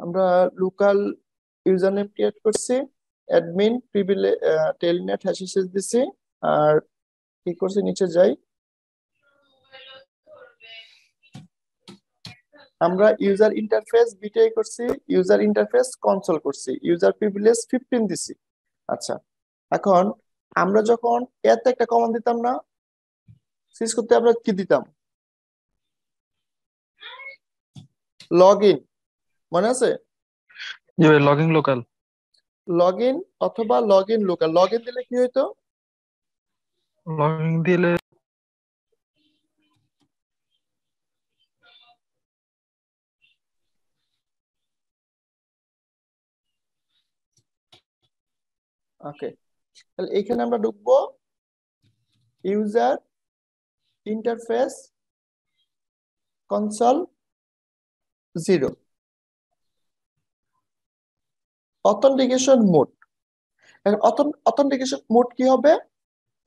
আমরা local user name create করছি, admin privilege Telnet hash দিছি, আর কি করছি নিচে যাই, আমরা ইউজার ইন্টারফেস বিটিআই করছি, ইউজার ইন্টারফেস কনসোল করছি, ইউজার প্রিভিলেজ 15 দিছি। আচ্ছা, এখন আমরা যখন এতে একটা কমান্ড দিতাম না, সিস করতে আমরা কি দিতাম, লগইন, মনে আছে? জি ভাই, লগইন লোকাল। লগইন অথবা লগইন লোকাল। লগইন দিলে কি হইতো, লগইন দিলে ওকে, তাহলে এখানে আমরা ঢুকবো user interface console 0, authentication mode. এখন অথেন্টিকেশন মোড কি হবে,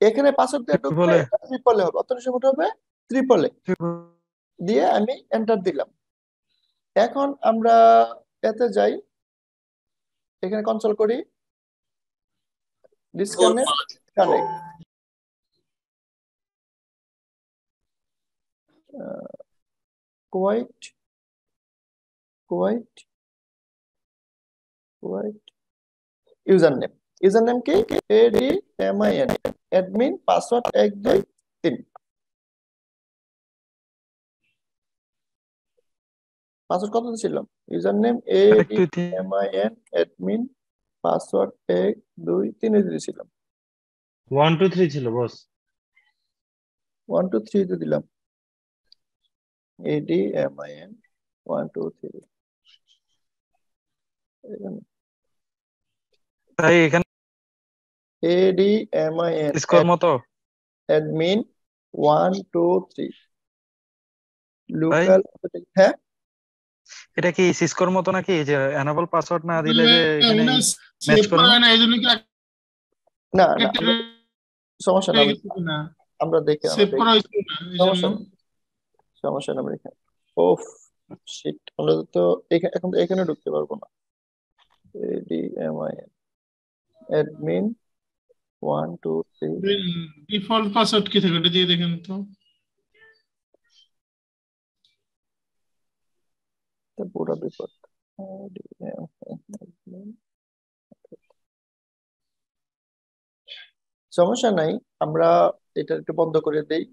এখানে পাসওয়ার্ড দিয়ে ঢুকবে, বলে এটা ট্রিপলে হবে, অথেন্টিকেশন মোড হবে ট্রিপলে, দিয়ে আমি এন্টার দিলাম। এখন আমরা এতে যাই, এখানে কনসোল করি, disconnect connect, quite quite quite user name কি ADMIN, অ্যাডমিন পাসওয়ার্ড 1 2 3, পাসওয়ার্ড কত ছিল, user name ADMIN admin password 1 2 3 দিয়েছিলাম, 1 2 3 ছিল বস। 1 2 3 তে দিলাম, ADMIN 1 2 3। তাই এখানে ADMIN স্কোর মতো অ্যাডমিন 1 2 3 লোকাল। হ্যাঁ, এটা কি সিসকোর মতো নাকি, যে এনাবল পাসওয়ার্ড না দিলে যে এখানে ম্যাচ সেভ করে করা না? হয় না, এইজন্য কি না না সমস্যা না, না আমরা দেখি, সেভ করা হয়েছিল না এইজন্য। সমস্যা না এখানে। ওফ শিট, আমরা তো এখন এখানে ঢুকতে পারবো না। ADMIN অ্যাডমিন 1 2 3, ডিফল্ট পাসওয়ার্ড কি থাকে এটা দিয়ে দেখেন তো। পুরো বিপদ। সমস্যা নাই, আমরা এটা একটু বন্ধ করে দেই।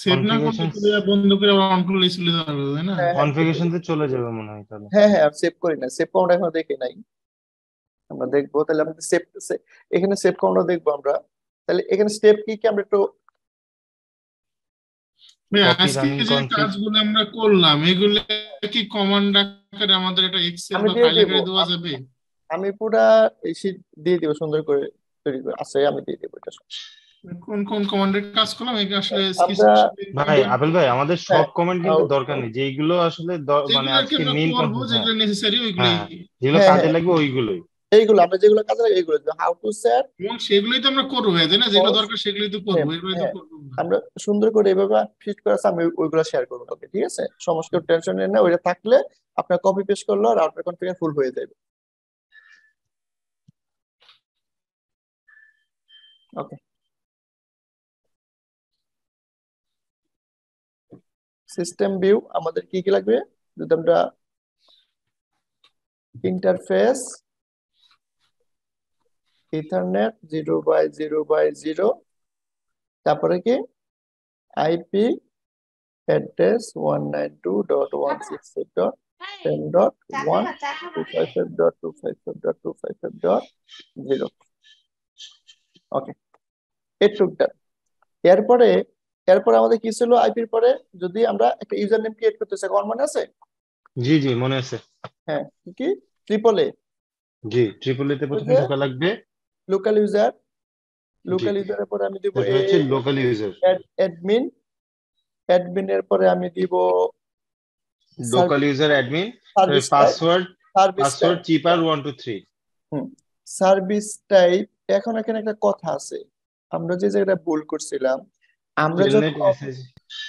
সেভ না করতে বন্ধ করে আবার অন করলে চলে যাবে, তাই না? কনফিগারেশন তে চলে যাবে মনে হয় তাহলে। হ্যাঁ হ্যাঁ, সেভ করি না, সেভ কমান্ড এখনো দেখি নাই, আমরা দেখবো। তাহলে আমরা সেভ, এখানে সেভ কমান্ড দেখবো আমরা। তাহলে এখানে স্টেপ কি কি আমরা একটু, আজকে যে কাজগুলো আমরা করলাম এগুলো কি কমান্ড আকারে আমাদের এটা এক্সেল বা ফাইল আকারে দেওয়া যাবে? আমি পুরা এই শীট দিয়ে দিব, সুন্দর করে তৈরি করে আছে, আমি দিয়ে দেব। এটা কোন কোন কমান্ডের কাজ করলাম এই আসলে ভাই আবেল ভাই, আমাদের সব কমেন্ট কিন্তু দরকার নেই, যেগুলো আসলে মানে আজকে মেইন করব, যেগুলো নেসেসারি ওইগুলোই, যেগুলো কাজে লাগবে ওইগুলোই, এইগুলো আমরা যেগুলো কাজে লাগে এইগুলো, হাউ টু সেট, এবং সেগুলোই তো আমরা করব, তাই না? যেগুলো দরকার সেগুলোই তো করব, এগুলোই তো করব আমরা সুন্দর করে এইভাবে ফিট করে আছে, আমি ওইগুলো শেয়ার করব। ওকে ঠিক আছে, সমস্ত টেনশন নেই না, ওইটা থাকলে আপনার কপি পেস্ট করলো আর রাউটার কনফিগার ফুল হয়ে যাবে। ওকে, সিস্টেম ভিউ আমাদের কি কি লাগবে, যদি আমরা ইন্টারফেস ইথারনেট 0/0/0, তারপরে কি আইপি অ্যাড্রেস 192.168.10.1.255.255.255.0। ওকে, এটুকটা। এরপরে আমাদের কি ছিল, আইপির পরে যদি আমরা একটা ইউজার নেম ক্রিয়েট করতে চাই, কোন মনে আছে? জি জি মনে আছে। হ্যাঁ, কি triple A, G triple A তে প্রথমে ঢোকা লাগবে, লোকাল ইউজার, লোকাল ইউজারের পরে আমি দিব লোকাল ইউজার অ্যাডমিন, অ্যাডমিনের পরে আমি দিব লোকাল ইউজার অ্যাডমিন, পাসওয়ার্ড চিপার 1 2 3। Service type. এখন এখানে একটা কথা আছে, আমরা যে জায়গাটা ভুল করছিলাম, আমরা যখন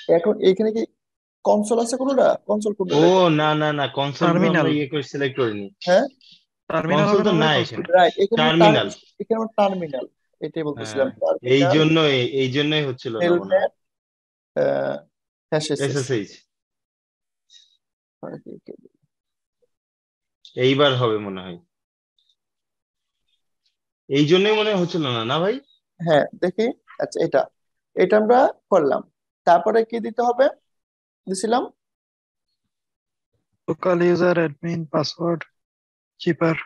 এখন এখানে কি কনসোল আছে কোনোটা? কনসোল কোনটা ও দেখো? না না না, কনসোল তো টার্মিনাল আমরা ইয়ে করে সিলেক্ট করিনি। হ্যাঁ টার্মিনাল কনসোল হবে তো না ভাই না কনসোল? এখানে, রাইট, এখানে টার্মিনাল। এখানে টার্মিনাল, এটাই হ্যাঁ, বলতেছিলাম, এই টার্মিনাল জন্যই এই জন্যই হচ্ছিল না মনে হয়। Helmet hashes. এসএসএইচ এইবার হবে মনে হয়, এই জন্যই মনে হয় হচ্ছিল না, না ভাই? হ্যাঁ দেখি। আচ্ছা এটা এটা আমরা করলাম, তারপরে কি দিতে হবে? দিছিলাম লোকাল ইউজার অ্যাডমিন পাসওয়ার্ড চিপার।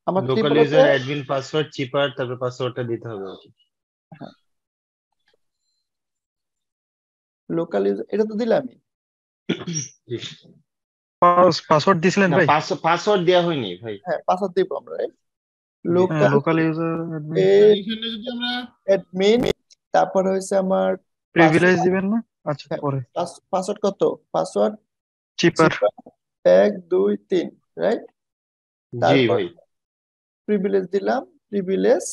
আমার লোকাল ত্রিপুরাতে ইউজার অ্যাডমিন পাসওয়ার্ড চিপার, তারপর পাসওয়ার্ডটা দিতে হবে ওকে। লোকাল ইউজার এটা তো দিলামই। পাসওয়ার্ড দিছিলেন না, ভাই? পাসওয়ার্ড দেওয়া হয়নি ভাই। হ্যাঁ পাসওয়ার্ড দিব আমরা, হ্যাঁ, লোকাল লোকাল ইউজার অ্যাডমিন এখানে যদি আমরা অ্যাডমিন, তারপরে হয়েছে আমার প্রিভিলেজ দিবেন না? আচ্ছা পরে পাসওয়ার্ড কত? পাসওয়ার্ড চিপার। 1 2 3 রাইট। জি তারপর ভাই। প্রিভিলেজ দিলাম, প্রিভিলেজ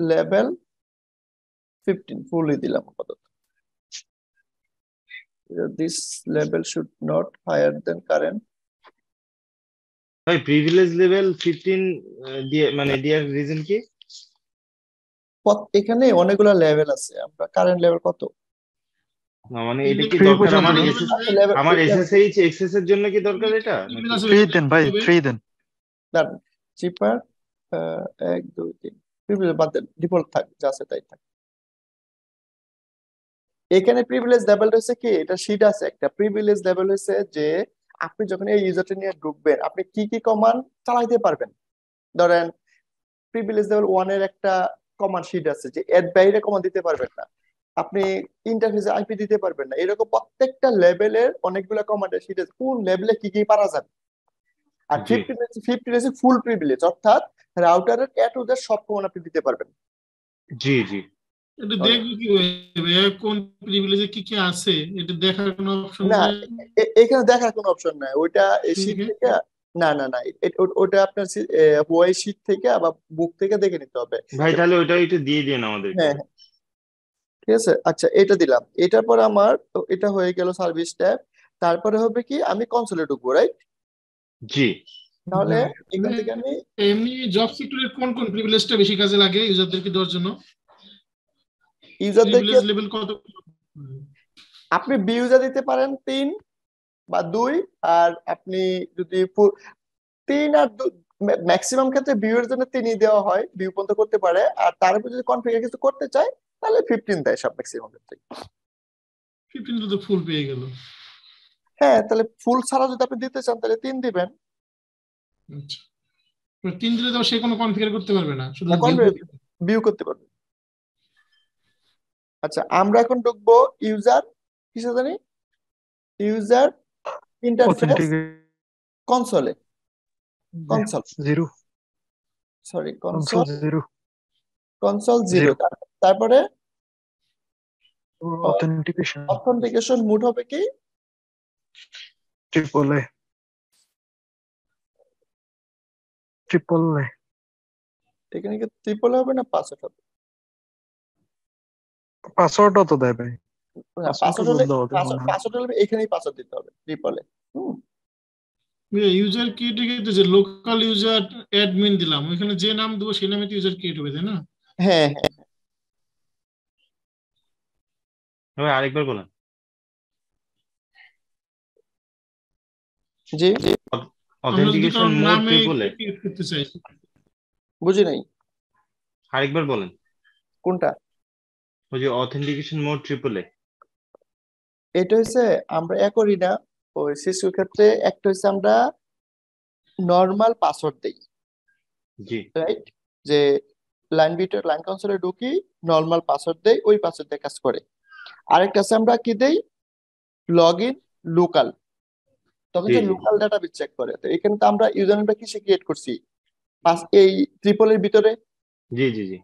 লেভেল 15 ফুলই দিলাম আপাতত। This level should not higher than current. ভাই প্রিভিলেজ লেভেল 15 দিয়ে মানে দেওয়ার রিজন কি? এখানে অনেকগুলো লেভেল আছে, আমরা কারেন্ট লেভেল কত? না মানে এটা কি 3 দরকার পর্যন্ত আমার দেন। আচ্ছা লেভেল আমার এসএসএইচ এক্সেস এর জন্য কি দরকার এটা নাকি? 3 দেন ভাই, 3 দেন। দাঁড়ান, চিপার 1 2 3 প্রিভিলেজ বাদ দেন, ডিফল্ট থাক, যা আছে তাই থাক। এখানে প্রিভিলেজ লেভেল রয়েছে কি, এটা শীট আছে একটা। প্রিভিলেজ লেভেল হয়েছে যে আপনি যখন এই ইউজারটা নিয়ে ঢুকবেন, আপনি কি কি কমান্ড চালাইতে পারবেন। ধরেন প্রিভিলেজ লেভেল 1 এর একটা কমান্ড শীট আছে যে এর বাইরে কমান্ড দিতে পারবেন না, আপনি ইন্টারফেসে আইপি দিতে পারবেন না, এরকম প্রত্যেকটা লেভেলের অনেকগুলো কমান্ডের শীট আছে, কোন লেভেলে কি কি পারা যাবে। আর জি 15 আছে ফুল প্রিভিলেজ, অর্থাৎ রাউটারের এ টু জেড সব কমান্ড আপনি দিতে পারবেন। জি জি। এটা দেখবো কি কোন প্রিভিলেজে কি কি আছে, এটা দেখার কোনো অপশন না নাই এখানে দেখার কোনো অপশন নাই, ওইটা এই শীট এদিকে? থেকে, না না না ওটা আপনার হোয়াই শীট থেকে আবার বুক থেকে দেখে নিতে হবে। ভাই তাহলে ওইটা একটু দিয়ে দিন আমাদেরকে। হ্যাঁ হ্যাঁ ঠিক আছে। আচ্ছা এটা দিলাম, এটার পর আমার তো এটা হয়ে গেল সার্ভিস ট্যাব। তারপরে হবে কি, আমি কনসোলে ঢুকবো রাইট। জি তাহলে হ্যাঁ। এখান থেকে আমি এমনি জব সিকিউরিটির কোন কোন প্রিভিলেজটা বেশি কাজে লাগে ইউজারদেরকে দেওয়ার জন্য? ইউজারদেরকে প্রিভিলেজ লেভেল কত? আপনি বিউজার দিতে পারেন 3 বা 2, আর আপনি যদি 3 আর ম্যাক্সিমাম ক্ষেত্রে ভিউ এর জন্য 3ই দেওয়া হয়, ভিউ পর্যন্ত করতে পারে। আর তার উপর যদি কনফিগার কিছু করতে চায় তাহলে 15 দেয় সব ম্যাক্সিমাম ক্ষেত্রে। 15 তো ফুল পেয়ে গেল। হ্যাঁ তাহলে ফুল ছাড়া যদি আপনি দিতে চান তাহলে 3 দিবেন। আচ্ছা, 3 দিলে তো সে কোনো কনফিগার করতে পারবে না, শুধু এখন ভিউ করতে পারবেন। আচ্ছা আমরা এখন ঢুকবো ইউজার কিসে জানি, ইউজার ইন্টারফেস অথেন্টিকেট কনসোলে, console 0, sorry console console 0, console 0। তারপরে অথেন্টিকেশন অথেন্টিকেশন মোড হবে কি, ট্রিপল এ, ট্রিপল এ। এখানে কি ট্রিপল হবে না পাসওয়ার্ড হবে? পাসওয়ার্ডও তো দেয় ভাই, পাসওয়ার্ড পাসওয়ার্ড হলে দেওয়া হবে মনে হয়। পাসওয়ার্ড হলে এখানেই পাসওয়ার্ড দিতে হবে ট্রিপলে। ইউজার ক্রিয়েট যে লোকাল ইউজার অ্যাডমিন দিলাম, ওইখানে যে নাম দেবো সেই নামে তো ইউজার ক্রিয়েট হবে, তাই না? হ্যাঁ হ্যাঁ ভাই আরেকবার বলেন। জি জি আমরা যদি অথেন্টিকেশন কারোর মোড নামে ট্রিপলে, ক্রিয়েট করতে চাই, বুঝি নাই আরেকবার বলেন। কোনটা। ওই যে অথেন্টিকেশন মোড ট্রিপলে। এটা হচ্ছে আমরা এ করি না, ওই শিশুর ক্ষেত্রে একটা হচ্ছে আমরা নর্মাল পাসওয়ার্ড দেই জি রাইট, যে লাইন বিটার লাইন কনসোলে ঢুকি নর্মাল পাসওয়ার্ড দেই, ওই পাসওয়ার্ড দিয়ে কাজ করে। আরেকটা আছে আমরা কি দেই, লগ ইন লোকাল, তখন জি যে জি লোকাল ডাটাবেস চেক করে। তো এখানে তো আমরা ইউজার নেমটা কিসে ক্রিয়েট করছি, এই ট্রিপল এর ভিতরে, জি জি জি।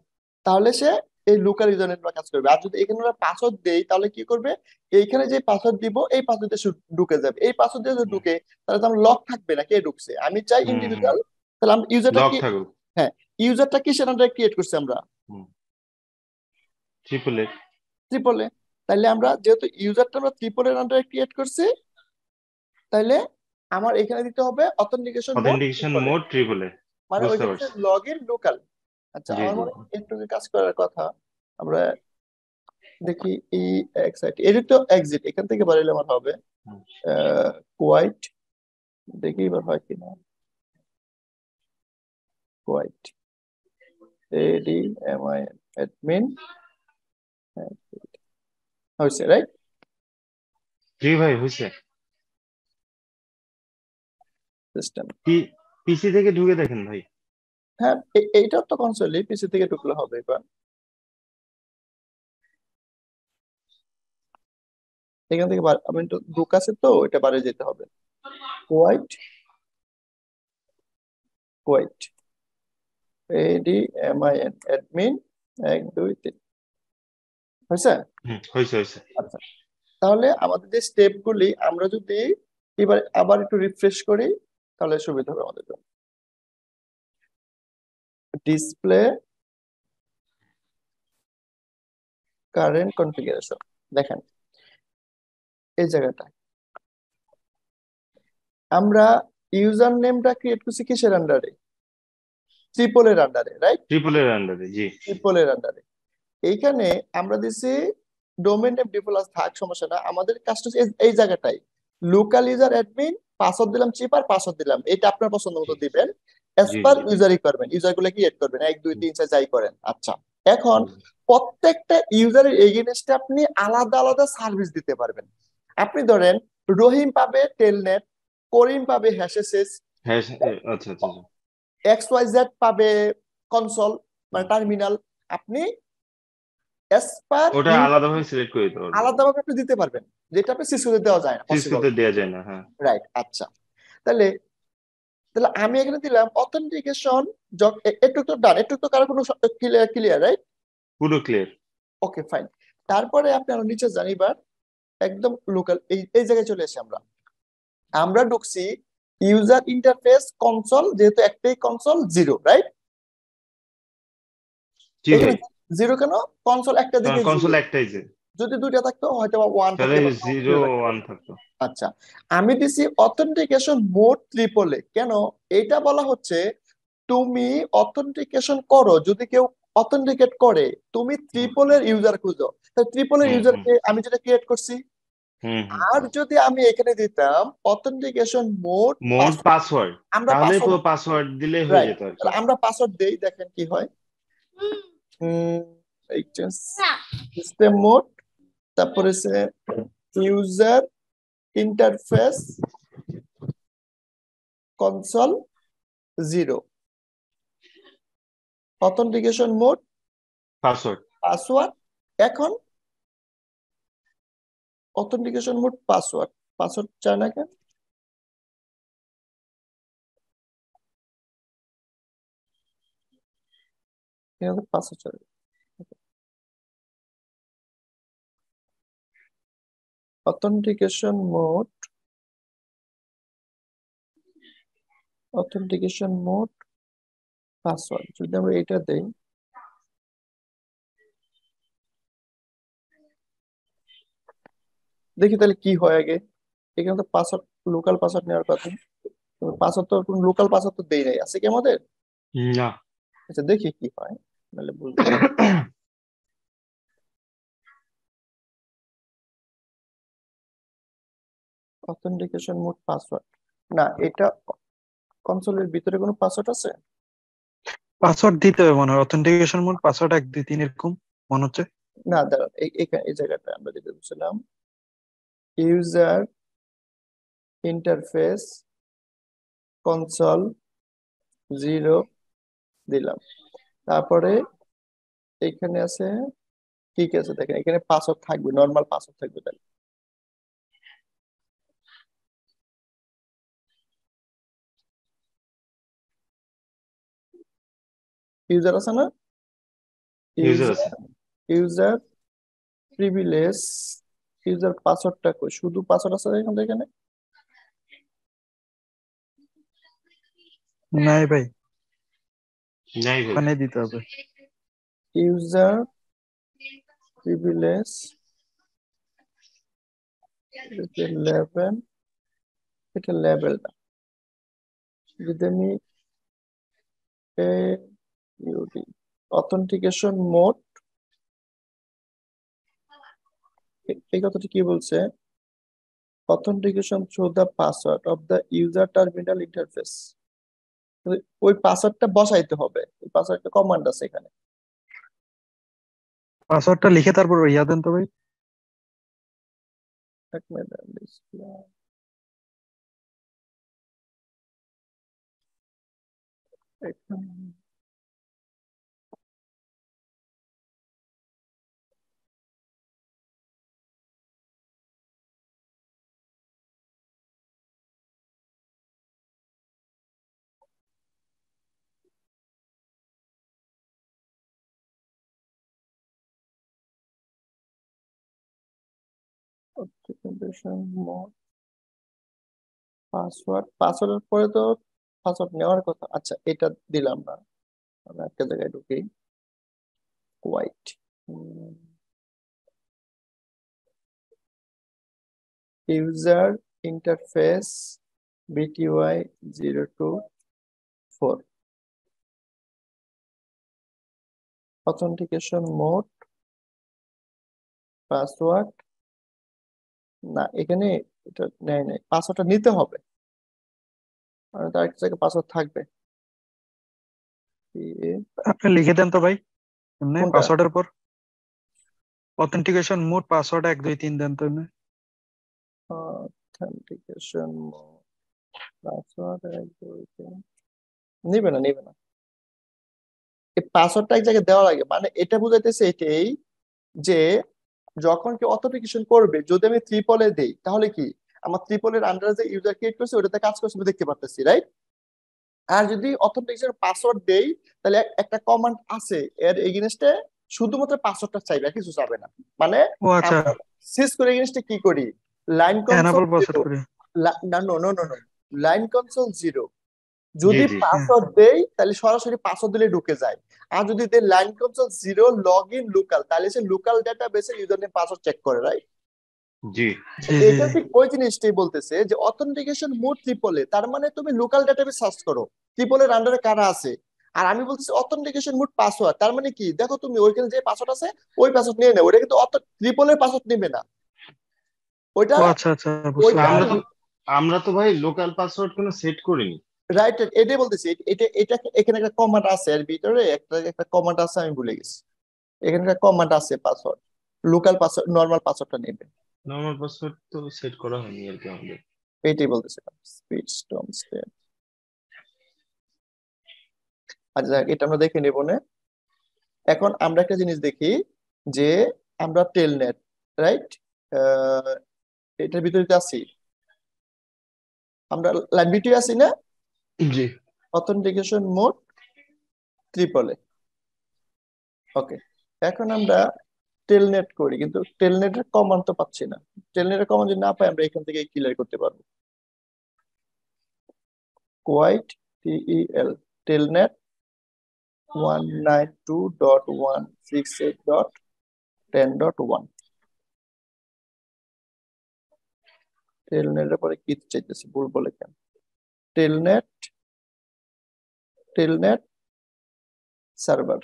তাহলে সে এই লোকাল ইউজার নেমটা কাজ করবে। আর যদি এখানে আমরা পাসওয়ার্ড দেই তাহলে কি করবে, এইখানে যে পাসওয়ার্ড দিব এই পাসওয়ার্ডে ঢুকে যাবে, এই পাসওয়ার্ড দিয়ে যদি ঢুকে তাহলে তো আমার লক থাকবে না কে ঢুকছে, আমি চাই ইন্ডিভিজুয়াল। তাহলে আমরা ইউজারটা লক কি, থাকুক। হ্যাঁ ইউজারটা কি সেটা ক্রিয়েট করছি আমরা ট্রিপলে ট্রিপলে। তাইলে আমরা যেহেতু ইউজারটা আমরা ট্রিপলের আন্ডারে ক্রিয়েট করছি, তাইলে আমার এখানে দিতে হবে অথেন্টিকেশন মোড অথেন্টিকেশন ট্রিপলে, মোড ট্রিপলে। মানে বুঝতে ওইটা হচ্ছে পারছি। Log in local. আচ্ছা, জি আমার জি মনে হয় একটু কাজ করার কথা। আমরা দেখি এই এক্সাইট এর তো এক্সিট এখান থেকে বাড়াইলে আমার হবে হুম। কোয়াইট, দেখি এবার হয় কিনা। কোয়াইট ADMIN অ্যাডমিন হয়েছে, রাইট? জি ভাই হয়েছে। সিস্টেম, পিসি থেকে ঢুকে দেখেন ভাই। হ্যাঁ এইটা তো কনসোলি পিসি থেকে ঢুকলে হবে। এবার এখান থেকে আমি তো বুক আছে তো এটা বাড়ে যেতে হবে। কোয়াইট কোয়াইট ADMIN অ্যাডমিন 1 2 3 হয়েছে। হয়েছে হয়েছে। আচ্ছা, তাহলে আমাদের যে স্টেপ গুলি আমরা যদি এবার আবার একটু রিফ্রেশ করি তাহলে সুবিধা হবে আমাদের জন্য। ডিসপ্লে কারেন্ট কনফিগারেশন, দেখেন এই জায়গাটায় আমরা ইউজার নেমটা ক্রিয়েট করছি কিসের আন্ডারে? ট্রিপলের আন্ডারে, রাইট? ট্রিপলের আন্ডারে, জি। ট্রিপলের আন্ডারে এইখানে আমরা দিছি ডোমেন নেম ডিফল্ট থাক, সমস্যা না। আমাদের কাজটা হচ্ছে এই জায়গাটায় লোকাল ইউজার অ্যাডমিন, পাসওয়ার্ড দিলাম চিপ আর পাসওয়ার্ড দিলাম, এটা আপনার পছন্দ মতো দিবেন এজ জি পার জি ইউজার রিকোয়ারমেন্ট। ইউজার গুলো ক্রিয়েট করবেন 1 2 3 4 যাই করেন। আচ্ছা, এখন প্রত্যেকটা ইউজারের এগেইনস্টে আপনি আলাদা আলাদা সার্ভিস দিতে পারবেন। আপনি ধরেন রহিম পাবে টেলনেট, করিম পাবে হ্যাশেসেস, হ্যাঁ আচ্ছা আচ্ছা আচ্ছা। XYZ পাবে কনসোল মানে টার্মিনাল। আপনি এস পার ওটা আলাদাভাবে সিলেক্ট করে দিতে পারবো। আলাদাভাবে আপনি দিতে পারবেন, যেটা আপনি সিস্টেমে দেওয়া যায় না, পসিবল, সিস্টেমে দেওয়া যায় না। হ্যাঁ রাইট? আচ্ছা, তাহলে তাহলে আমি এখানে দিলাম অথেন্টিকেশন। একটু তো ডান, একটু তো কারো কোনো ক্লিয়ার, রাইট? পুরো ক্লিয়ার। Okay fine. তারপরে আপনি আরো নিচে যান, এবার একদম লোকাল এই জায়গায় চলে এসে আমরা ঢুকছি ইউজার ইন্টারফেস কনসোল, যেহেতু একটাই কনসোল 0, রাইট? জি এখানে ভাই। 0 কেন? কনসোল একটা কারণ দিকে 0, কনসোল একটাই যে, যদি দুইটা থাকতো হয়তো 1 তাহলে থাকতে পারতো, 0 0 থাকতে 1 পারতো। থাকতো। আচ্ছা, আমি দিছি অথেন্টিকেশন মোড ট্রিপলে। কেন এটা বলা হচ্ছে? তুমি অথেন্টিকেশন করো, যদি কেউ অথেন্টিকেট করে তুমি ট্রিপলের ইউজার খুঁজো, তাই ট্রিপলের হুম হুম ইউজারকে আমি যেটা ক্রিয়েট করছি। হুম হুম। আর যদি আমি এখানে দিতাম অথেন্টিকেশন মোড মোড পাসওয়ার্ড, আমরা তাহলে পাসওয়ার্ড, পাসওয়ার্ড দিলে হয়ে রাইট, যেত আর কি। তাহলে আমরা পাসওয়ার্ড দেই, দেখেন কি হয়। সিস্টেম মোড, তারপরে সে user interface console 0, authentication mode password. Password. এখন অথেন্টিকেশন মোড পাসওয়ার্ড, পাসওয়ার্ড চায় না কেন? পাসওয়ার্ড চাই। Authentication mode, authentication mode password যদি আমরা এটা দেই, দেখি তাহলে কি হয় আগে। এখানে তো পাসওয়ার্ড, লোকাল পাসওয়ার্ড নেওয়ার কথা। পাসওয়ার্ড তো কোনো লোকাল পাসওয়ার্ড তো দেই নাই, আছে কি আমাদের? না। আচ্ছা দেখি কি হয়, নাহলে বুঝবো। অথেন্টিকেশন মোড পাসওয়ার্ড, না এটা কনসোলের ভিতরে কোনো পাসওয়ার্ড আছে? পাসওয়ার্ড দিতে হবে মনে হয়, অথেন্টিকেশন মোড পাসওয়ার্ড 1 2 3 এরকম মনে হচ্ছে। না দাঁড়ান, এই জায়গাটা আমরা যেটা বুঝছিলাম ইউজার ইন্টারফেস কনসোল 0 দিলাম, তারপরে এখানে আছে, ঠিক আছে দেখেন এখানে পাসওয়ার্ড থাকবে, নর্মাল পাসওয়ার্ড থাকবে। তাহলে ইউজার আছে না? ইউজার আছে। ইউজার ইউজার প্রিভিলেজ, ইউজার পাসওয়ার্ডটা কই? শুধু পাসওয়ার্ড আছে এখানে? নাই ভাই, নাই ভাই। ওখানে দিতে হবে। ইউজার প্রিভিলেজ লেভেল, এটা লেভেল না, যদি আমি অথেন্টিকেশন মোড, এই কথাটি কি বলছে? Authentication through the password of the user terminal interface. ওই পাসওয়ার্ডটা বসাইতে হবে, ওই পাসওয়ার্ডটা কমান্ড আছে এখানে। পাসওয়ার্ডটা লিখে তারপর ইয়া দেন তো ভাই। এক মিনিট, এখানে অথেন্টিকেশন মোড পাসওয়ার্ড, পাসওয়ার্ডের পরে তো পাসওয়ার্ড নেওয়ার কথা। আচ্ছা, এটা দিলাম না, আমরা একটা জায়গায় ঢুকি, white user interface BTY 024 authentication mode password না, এখানে এটা নেয় নাই, পাসওয়ার্ডটা নিতে হবে, আর তার একটা জায়গায় পাসওয়ার্ড থাকবে। আপনি লিখে দেন তো ভাই এমনি কোনটা? পাসওয়ার্ডের পর অথেন্টিকেশন মোড পাসওয়ার্ড 1 2 3 দেন তো এমনি। অথেন্টিকেশন মোড পাসওয়ার্ড নিবে না, নিবে না, এই পাসওয়ার্ডটা এক জায়গায় দেওয়া লাগে, মানে এটা বুঝাইতেছে এটাই যে যখন কেউ অথেন্টিকেশন করবে, যদি আমি ট্রিপলে দেই তাহলে কি আমার ট্রিপলের আন্ডারে যে ইউজার ক্রিয়েট করছে ওটাতে কাজ করছে আমি দেখতে পারতেছি, রাইট? আর যদি অথেন্টিকেশন পাসওয়ার্ড দেই তাহলে একটা কমান্ড আছে এর এগেইনস্টে শুধুমাত্র পাসওয়ার্ডটা চাইবে, আর কিছু চাবে না। মানে ও আচ্ছা, আমরা সিস করে এগেইনস্টে কি করি, লাইন কনসোল এনাবল পাসওয়ার্ড 0, করে। না no no no no, line console 0, জি যদি জি হ্যাঁ, পাসওয়ার্ড দেই তাহলে সরাসরি পাসওয়ার্ড দিলে ঢুকে যায়। আর যদি দেই line console 0 log in local, তাহলে সে লোকাল ডেটাবেসে ইউজার নেম পাসওয়ার্ড চেক করে, রাইট? জি জি জি এটা জি। ঠিক ওই জিনিসটাই বলতেছে যে অথেন্টিকেশন মোড ট্রিপলে, তার মানে তুমি লোকাল ডেটাবেস সার্চ করো ট্রিপলের আন্ডারে কারা আছে। আর আমি বলতেছি অথেন্টিকেশন মোড পাসওয়ার্ড, তার মানে কি দেখো তুমি ওইখানে যে পাসওয়ার্ড আছে ওই পাসওয়ার্ড নিয়ে নেও, ওটা কিন্তু ট্রিপলের পাসওয়ার্ড নেবে না, ওইটা ও আচ্ছা আচ্ছা, বুঝতে ওইটা আমরা পারছি। তো আমরা তো ভাই লোকাল পাসওয়ার্ড কোনো সেট করিনি। রাইট, এটাই বলতেছি। এটা এটা এখানে একটা কমান্ড আছে, এর ভিতরে একটা একটা কমান্ড আছে, আমি ভুলে গেছি। এখানে একটা কমান্ড আছে, পাসওয়ার্ড লোকাল পাসওয়ার্ড নর্মাল পাসওয়ার্ডটা নেবে, নর্মাল পাসওয়ার্ড তো সেট করা হয়নি আর কি আমাদের। এইটাই বলতেছিলাম স্পিড স্টর্ম স্টেট। আচ্ছা এটা আমরা দেখে নেব না। এখন আমরা একটা জিনিস দেখি যে আমরা টেলনেট, রাইট, এটার ভিতরে তো আছি, আমরা লাইন ভিতরে আছি না, জি অথেন্টিকেশন মোড ট্রিপলে। ওকে, এখন আমরা টেলনেট করি, কিন্তু টেলনেটের কমান্ড তো পাচ্ছি না। টেলনেটের কমান্ড যদি না পাই আমরা এখান থেকে ক্লিয়ার করতে পারবো। কোয়াইট TEL টেলনেট 192.168.10.1 টেলনেটের পরে কি চাইতেছি, ভুল বলে কেন? টেলনেট, টেলনেট সার্ভার,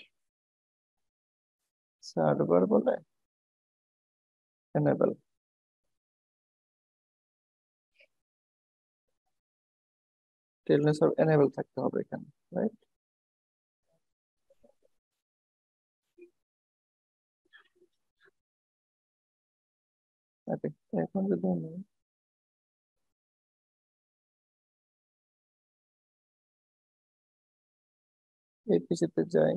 সার্ভার বলে এনেবল, টেলনেট সার্ভার এনেবল থাকতে হবে এখানে, রাইট? ওকে, এখন যদি আমি এই পিসিতে যাই,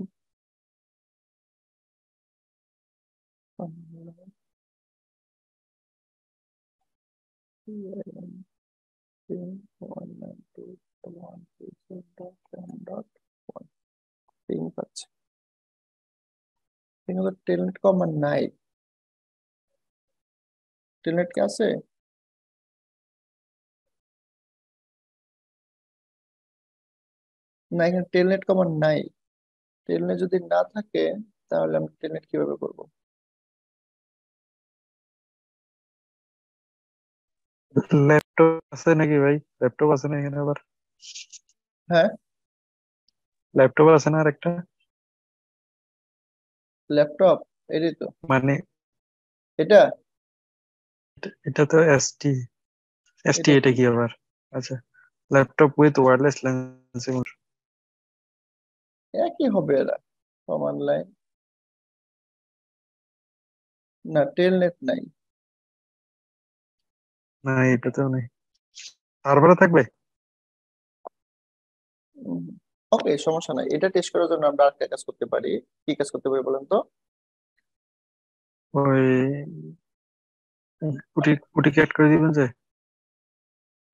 পিং পাচ্ছে, কিন্তু টেলনেট কমান্ড নাই। টেলনেট কি আছে? না, এখানে টেলনেট কমান্ড নাই। টেলনেট যদি না থাকে তাহলে আমরা টেলনেট কিভাবে করব? ল্যাপটপ আছে নাকি ভাই? ল্যাপটপ আছে না এখানে আবার? হ্যাঁ, ল্যাপটপ আছে না আরেকটা? ল্যাপটপ এটাই তো, মানে এটা এটা তো এসটি এটা এটা কি? কি আবার? আচ্ছা, ল্যাপটপ উইথ ওয়্যারলেস ল্যান্সিং। একই হবে এরা। কমান্ড লাইন, না টেলনেট নাই। না, এটা তো নেই। সার্ভারে থাকবে। ওকে, সমস্যা নাই, এটা টেস্ট করার জন্য আমরা আরেকটা কাজ করতে পারি। কি কাজ করতে পারি বলেন তো? ওই পুটি পুটি অ্যাড করে দিবেন যে।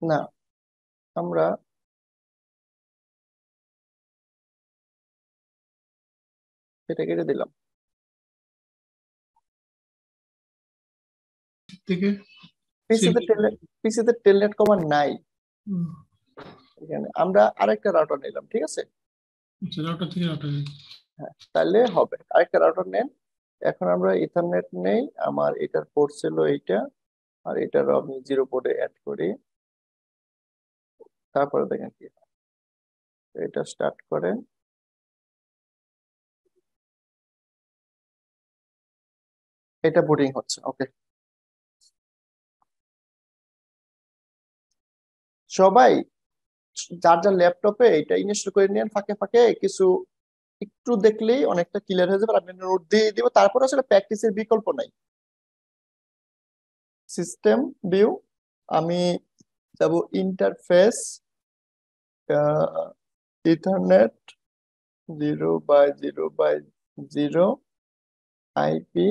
না, আমরা এটা কেটে দিলাম। থেকে পিসিতে টেলনেট কমান্ড নাই হুম, এখানে। আমরা আরেকটা রাউটার নিলাম, ঠিক আছে? আচ্ছা, রাউটার থেকে রাউটার। হ্যাঁ, তাহলে হবে। আরেকটা রাউটার নেন। এখন আমরা ইথারনেট নেই, আমার এটার পোর্ট ছিল এইটা, আর এটারও আমি 0 পোর্টে অ্যাড করি। তারপরে দেখেন কি হয়। এটা স্টার্ট করেন, এটা বুটিং হচ্ছে। ওকে, সবাই যার যার ল্যাপটপে এটা ইনস্টল করে নিন, ফাঁকে ফাঁকে কিছু একটু দেখলেই অনেকটা ক্লিয়ার হয়ে যাবে। আর আমি নোট দিয়ে দিব, তারপর আসলে প্র্যাকটিসের বিকল্প নাই। সিস্টেম ভিউ, আমি যাব ইন্টারফেস, ইথারনেট 0/0/0 আইপি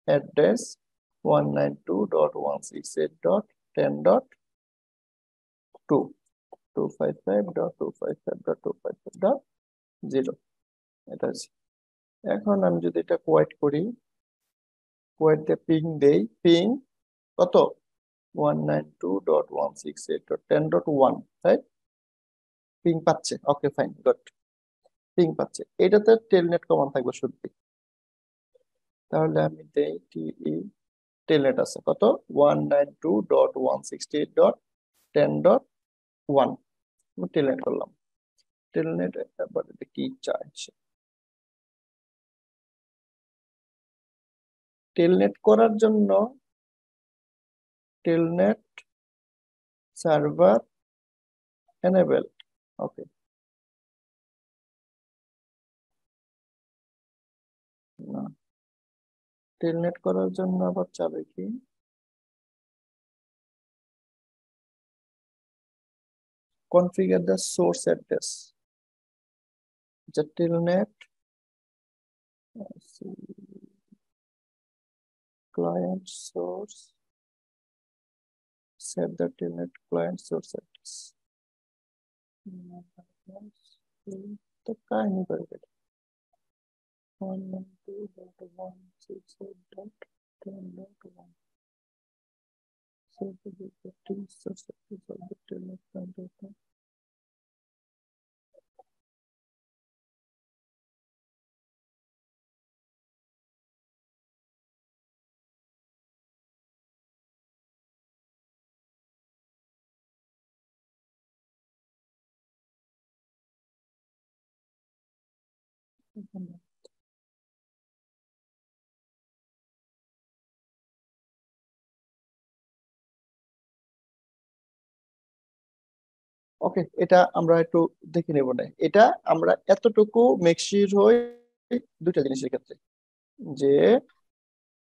অ্যাড্রেস 192.168.10.2 255.255.255.0 এটা আছে। এখন আমি যদি এটা কোয়াইট করি, কোয়াইট দিয়ে পিং দেই, পিং কত? 192.168.10.1, রাইট? পিং পাচ্ছে। ওকে, ফাইন, গুড। পিং পাচ্ছে, এটাতে টেলনেট কমান্ড থাকবে শুধু। তাহলে আমি দেই টিই, টেলনেট আছে কত? 192.168.10.1। আমি টেলনেট করলাম। টেলনেট এবার এটা কি চাইছে? টেলনেট করার জন্য টেলনেট সার্ভার এনেবল। ওকে, না, টেলনেট করার জন্য আবার চাবে কি? Configure the source address. Telnet client source, set the telnet client source address। तो काय नहीं करेगा? 192.168.10.1 set the source address of the telnet client। ওকে, এটা আমরা একটু দেখে নেব না। এটা আমরা এতটুকু মেকশিওর হই দুইটা জিনিসের ক্ষেত্রে, যে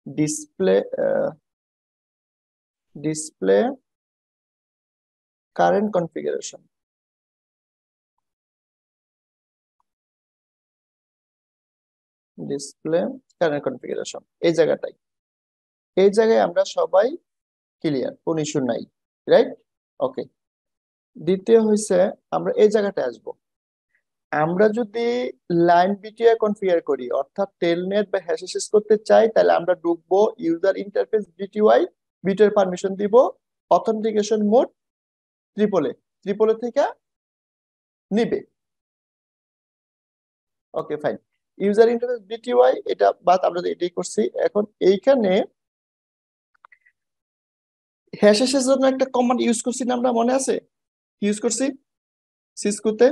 display display current configuration, display current configuration এই জায়গায় আমরা সবাই ক্লিয়ার, কোন ইস্যু নাই, রাইট? ওকে, দ্বিতীয় হইছে আমরা এই জায়গাটায় আসবো। আমরা যদি লাইন বিটিআই কনফিগার করি, অর্থাৎ টেলনেট বা হ্যাশ অ্যাক্সেস করতে চাই, তাহলে আমরা ঢুকবো ইউজার ইন্টারফেস বিটিওয়াই, বিটের পারমিশন দিব, অথেন্টিকেশন মোড ট্রিপলে থেকে নিবে। ওকে, ফাইন। ইউজার ইন্টারফেস বিটিওয়াই এটা বাদ, আমরা এটাই করছি। এখন এইখানে হ্যাশেস এর জন্য একটা কমান্ড ইউজ করছি না আমরা, মনে আছে ইউজ করছি সিসকোতে?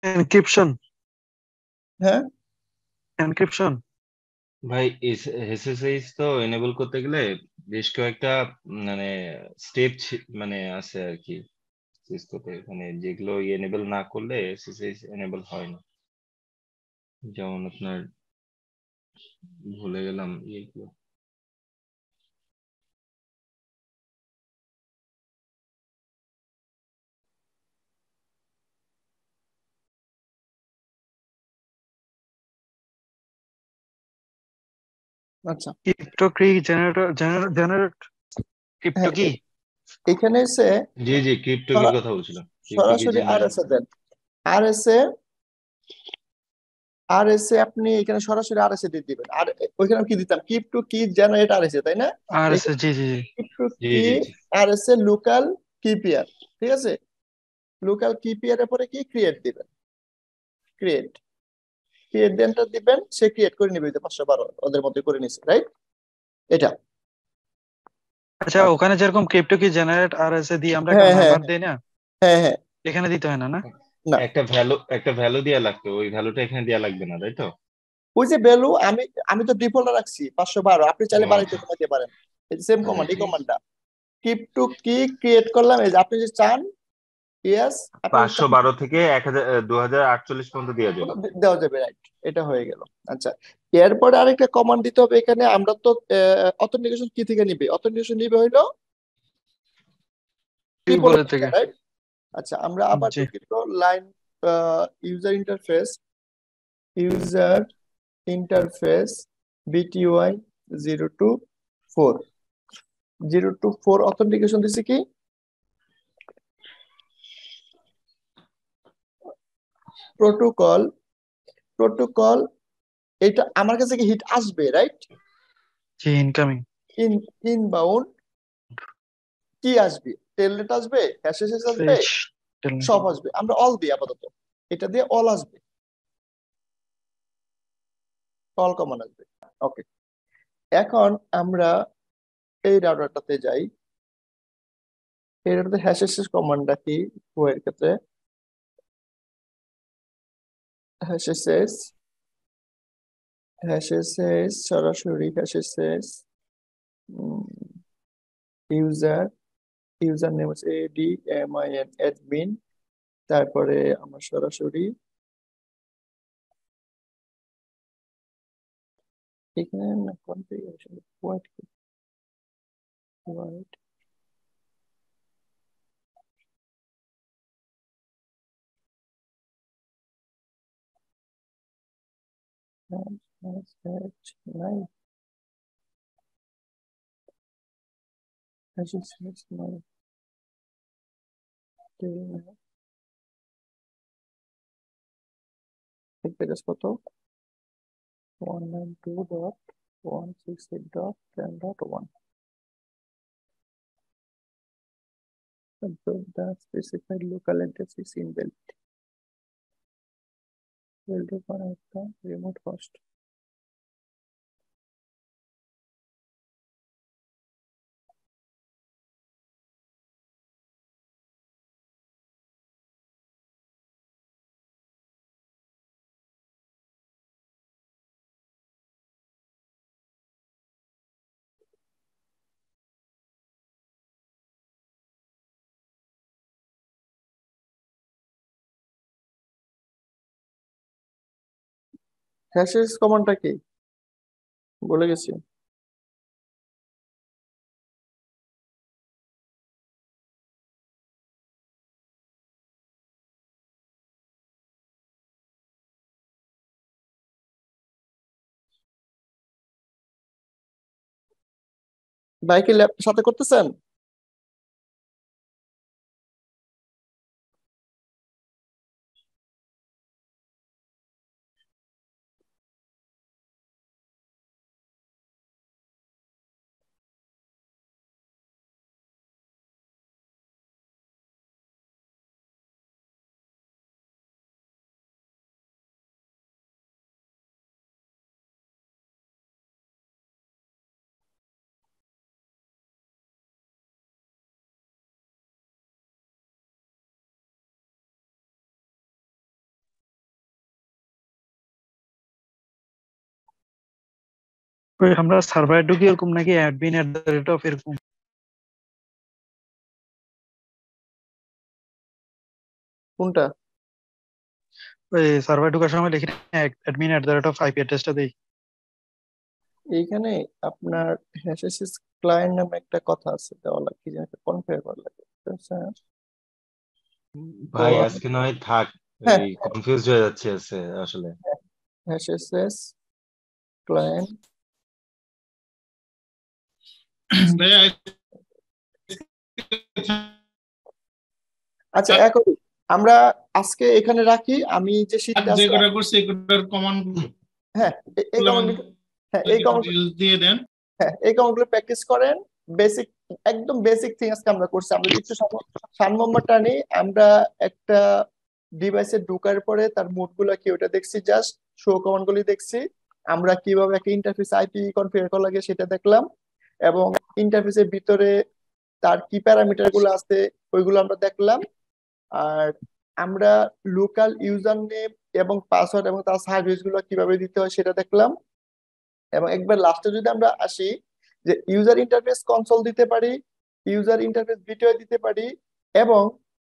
এনক্রিপশন। হ্যাঁ এনক্রিপশন। ভাই এসএসএইচ তো এনেবল করতে গেলে বেশ কয়েকটা মানে স্টেপ মানে আছে আর কি সিসকোতে, মানে যেগুলো এনেবল না করলে এসএসএইচ এনেবল হয় না। যেমন আপনার ভুলে গেলাম ইয়েগুলো। আচ্ছা ক্রিপ্টো কি জেনারেটর জেনারেট ক্রিপ্টো হ্যাঁ কি? এখানে এসে জি জি, ক্রিপ্টো কির কথা বলছিলাম। ক্রিপ্টো কি সরাসরি আর জেনারেট এস এ দেন। আর এস এ আপনি এখানে সরাসরি আর এস এ দিয়ে দিবেন। আর ওইখানে আমি কি দিতাম, crypto key generate R S A, তাই না? আর এস জি জি জি। কিপ টু জি কি জি জি। R S A local key pair, ঠিক আছে? লোকাল কি পেয়ারের পরে কি ক্রিয়েট দিবেন, ক্রিয়েট দেনটা দিবেন, সে ক্রিয়েট করে নিবে 512 ওদের মধ্যে করে নিছে, রাইট? এটা আচ্ছা, ওখানে যেরকম ক্রিপ্টো কি জেনারেট আর এস এ দিয়ে আমরা একটা হ্যাঁ হ্যাঁ নাম্বার দেই না, হ্যাঁ হ্যাঁ এখানে দিতে হয় না না? না, একটা ভ্যালু দেয়া লাগতো, ওই ভ্যালুটা এখানে দেয়া লাগবে না, তাই তো? ওই যে ভ্যালু আমি আমি তো ডিফল্ট রাখছি 512, আপনি চাইলে ও বাড়িতে আচ্ছা। কমাতে পারেন। সেম আচ্ছা কমান্ড, এই ঠিক আছে। কমান্ডটা কিপ টু কি ক্রিয়েট করলাম, এই যে আপনি যে চান, ইয়েস আপনি যদি চান 512 থেকে 2048 পর্যন্ত দেওয়া যাবে। দেওয়া যাবে, রাইট? এটা হয়ে গেল। আচ্ছা এরপরে আরেকটা কমান্ড দিতে হবে এখানে। আমরা তো অথেন্টিকেশন কি থেকে নিবে, অথেন্টিকেশন নিবে হইলো টিপল ট্রিপলেট থেকে, থেকে। রাইট? আচ্ছা আমরা আবার জি। ঢুকি তো line user interface, user interface VTY 0 to 4, 0 to 4 authentication দিছি কি প্রোটোকল, প্রোটোকল এটা আমার কাছে কি হিট আসবে, right? G, incoming. In inbound কি আসবে, টেলনেট আসবে, হ্যাশেস আসবে, সুইচ। সব আসবে। আমরা অল দিই আপাতত, এটা দিয়ে অল আসবে, অল কমন আসবে। ওকে এখন আমরা এই রাউটারটাতে যাই। এই রাউটারতে হ্যাশেস কমান্ডটা কি এর ক্ষেত্রে, হ্যাশেস সরাসরি হ্যাশেস ইউজার, ইউজার নেম হচ্ছে ADMIN অ্যাডমিন, তারপরে আমরা সরাসরি এখানে কনফিগারেশন হোয়াইট হোয়াইট নাই, হ্যাশেস নাই পেজ কত 192.168.10.1 the specified local address is invalid, will to connect the remote host. Hashes কমান্ডটা কি বলে গেছি? বাইকে ল্যাপ সাথে করতেছেন? ওই আমরা সার্ভারে ঢুকি এরকম নাকি admin@of এরকম? কোনটা? ওই সার্ভারে ঢোকার সময় লিখি admin@of IP অ্যাড্রেসটা দেই। এইখানে আপনার হ্যাশেসিস ক্লায়েন্ট নামে একটা কথা আছে, দেওয়া লাগে কি যেন কনফিগার করা লাগে, ঠিক আছে? ভাই তো আজকে নয় থাক, হ্যাঁ, এই কনফিউজ হয়ে যাচ্ছে আসলে। হ্যাশেসিস ক্লায়েন্ট ভাইয়া আচ্ছা এখন আমরা আজকে এখানে রাখি। আমি যে আর শীটটা যে আছে, কটা করছে এই কটার কমান্ড হ্যাঁ এই কমান্ড, হ্যাঁ এই কমান্ড, দিয়ে দেন। হ্যাঁ এই কমান্ডগুলো প্র্যাকটিস করেন। বেসিক, একদম বেসিক থিং আজকে আমরা করছি। আমরা যদি একটু সারমর্ম টানি, আমরা একটা ডিভাইসে ঢোকার পরে তার মোড গুলা কি ওটা দেখছি, জাস্ট শো কমান্ড গুলি দেখছি। আমরা কিভাবে একটা ইন্টারফেস আইপি কনফিগার করা লাগে সেটা দেখলাম, এবং ইন্টারফেসের ভিতরে তার কি প্যারামিটার গুলো আছে ওইগুলো আমরা দেখলাম। আর আমরা লোকাল ইউজার নেম এবং পাসওয়ার্ড এবং তার সার্ভিস গুলো কিভাবে দিতে হয় সেটা দেখলাম। এবং একবার লাস্টে যদি আমরা আসি, যে ইউজার ইন্টারফেস কনসোল দিতে পারি, ইউজার ইন্টারফেস ভিডিও দিতে পারি, এবং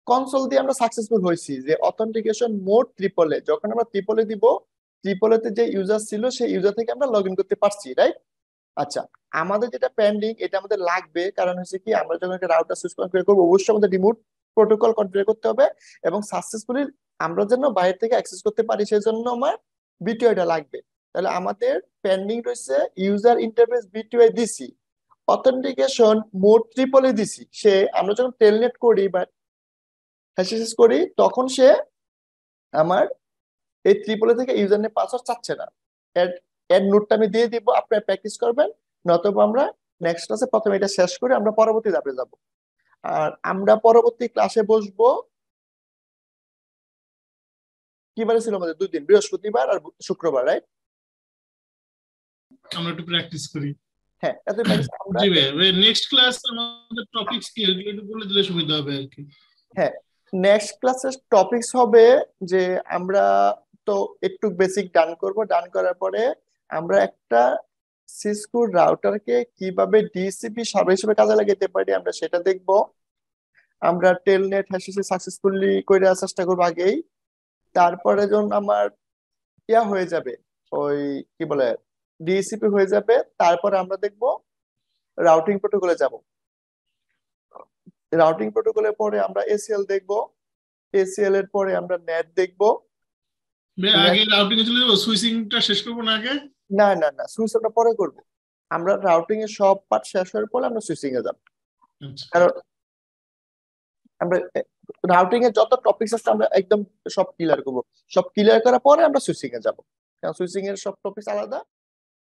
কনসোল দিয়ে আমরা সাকসেসফুল হয়েছি যে অথেন্টিকেশন মোড ট্রিপলে, যখন আমরা ট্রিপলে দিব, ট্রিপলেতে যে ইউজার ছিল সেই ইউজার থেকে আমরা লগ ইন করতে পারছি, রাইট? আচ্ছা, আমাদের যেটা পেন্ডিং, এটা আমাদের লাগবে, কারণ হচ্ছে কি আমরা যখন একটা রাউটার সুইচ কনফিগার করবো অবশ্যই আমাদের রিমোট প্রোটোকল কনফিগার করতে হবে, এবং সাকসেসফুলি আমরা যেন বাইরে থেকে অ্যাক্সেস করতে পারি সেজন্য আমার বিটিওআইটা লাগবে। তাহলে আমাদের পেন্ডিং রয়েছে ইউজার ইন্টারফেস বিটিওআই দিছি, অথেন্টিকেশন মোড ট্রিপলে দিছি। সে আমরা যখন টেলনেট করি বা হ্যাশিস করি তখন সে আমার এই ট্রিপলে থেকে ইউজার নেম পাসওয়ার্ড চাচ্ছে না। এর এর নোটটা আমি দিয়ে দিব, আপনারা প্র্যাকটিস করবেন। নয়তো আমরা নেক্সট ক্লাসে প্রথমে এটা শেষ করে আমরা পরবর্তী ধাপে যাব। আর আমরা পরবর্তী ক্লাসে বসবো, কিবারে ছিল আমাদের 2 দিন, বৃহস্পতিবার আর শুক্রবার, রাইট? আমরা একটু প্র্যাকটিস করি। হ্যাঁ, এত প্র্যাকটিস আমরা। জি ভাই, নেক্সট ক্লাস আমাদের টপিকস কি এগুলো একটু বলে দিলে সুবিধা হবে আর কি। হ্যাঁ, নেক্সট ক্লাসের টপিকস হবে যে আমরা তো একটু বেসিক ডান করব, ডান করার পরে আমরা একটা সিসকো রাউটারকে কিভাবে ডিসিপি সার্ভার হিসেবে কাজে লাগাতে পারি আমরা সেটা দেখব। আমরা টেলনেট হ্যাশিসে সাকসেসফুলি করে চেষ্টা করবো আগেই। তারপরে যখন আমার ইয়া হয়ে যাবে, ওই কি বলে ডিসিপি হয়ে যাবে, তারপরে আমরা দেখব রাউটিং প্রোটোকলে যাব। রাউটিং প্রোটোকলের পরে আমরা এসিএল দেখব, এসিএল এর পরে আমরা নেট দেখব। ভাই আগে রাউটিং এ চলে যাবো, সুইচিংটা শেষ করবো না আগে? না না না, সুইচ আমরা পরে করব। আমরা রাউটিং এর সব পার্ট শেষ হওয়ার পরে আমরা সুইচিং এ যাব। আচ্ছা। কারণ আমরা রাউটিং এর যত টপিকস আছে আমরা একদম সব ক্লিয়ার করব। সব ক্লিয়ার করার পরে আমরা সুইচিং এ যাব, কারণ সুইচিং এর সব টপিকস আলাদা।